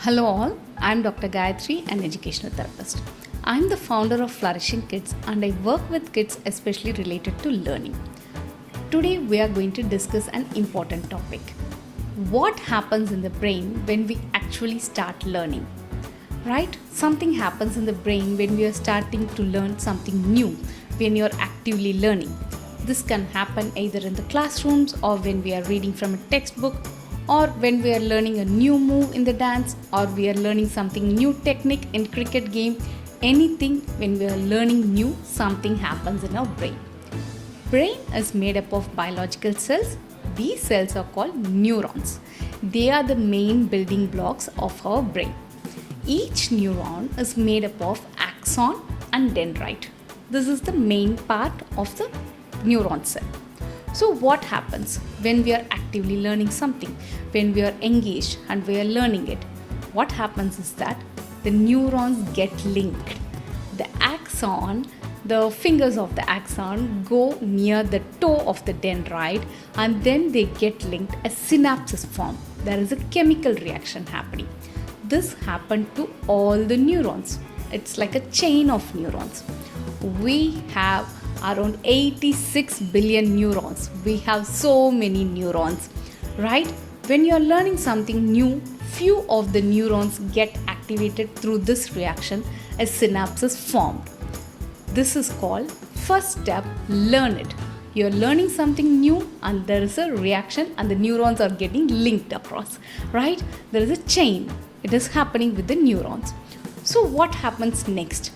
Hello all, I am Dr. Gayathri, an educational therapist. I am the founder of Flourishing Kids and I work with kids especially related to learning. Today we are going to discuss an important topic. What happens in the brain when we actually start learning? Right? Something happens in the brain when we are starting to learn something new, when you are actively learning. This can happen either in the classrooms or when we are reading from a textbook, or when we are learning a new move in the dance, or we are learning something new technique in cricket game. Anything when we are learning new, something happens in our brain. Brain is made up of biological cells. These cells are called neurons. They are the main building blocks of our brain. Each neuron is made up of axon and dendrite. This is the main part of the neuron cell. So what happens when we are actively learning something, when we are engaged and we are learning it? What happens is that the neurons get linked. The axon, the fingers of the axon go near the toe of the dendrite and then they get linked. A synapses form. There is a chemical reaction happening. This happened to all the neurons. It's like a chain of neurons. We have around 86 billion neurons. We have so many neurons, right? When you are learning something new, few of the neurons get activated through this reaction as synapses formed. This is called first step, learn it. You are learning something new and there is a reaction and the neurons are getting linked across, right? There is a chain. It is happening with the neurons. So what happens next?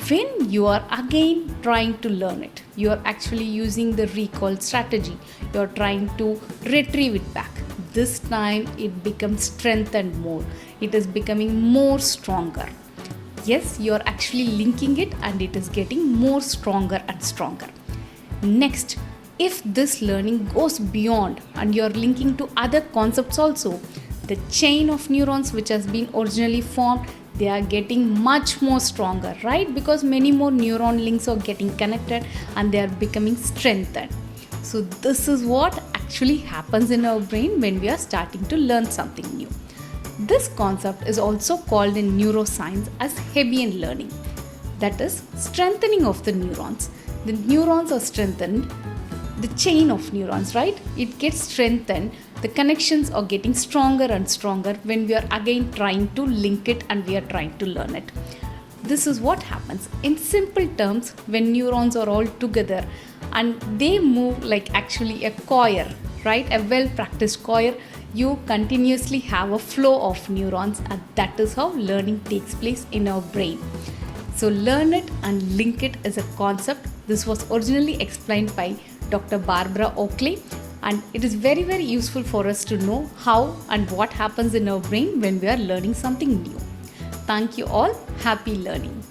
When you are again trying to learn it, you are actually using the recall strategy. You are trying to retrieve it back. This time it becomes strengthened more. It is becoming more stronger. Yes, you are actually linking it and it is getting more stronger and stronger. Next, if this learning goes beyond and you are linking to other concepts also, the chain of neurons which has been originally formed, they are getting much more stronger, right? Because many more neuron links are getting connected and they are becoming strengthened. So this is what actually happens in our brain when we are starting to learn something new. This concept is also called in neuroscience as Hebbian learning. That is strengthening of the neurons. The neurons are strengthened, the chain of neurons, right? It gets strengthened. The connections are getting stronger and stronger when we are again trying to link it and we are trying to learn it. This is what happens. In simple terms, when neurons are all together and they move like actually a choir, right? A well-practiced choir, you continuously have a flow of neurons and that is how learning takes place in our brain. So learn it and link it as a concept. This was originally explained by Dr. Barbara Oakley. And it is very, very useful for us to know how and what happens in our brain when we are learning something new. Thank you all. Happy learning.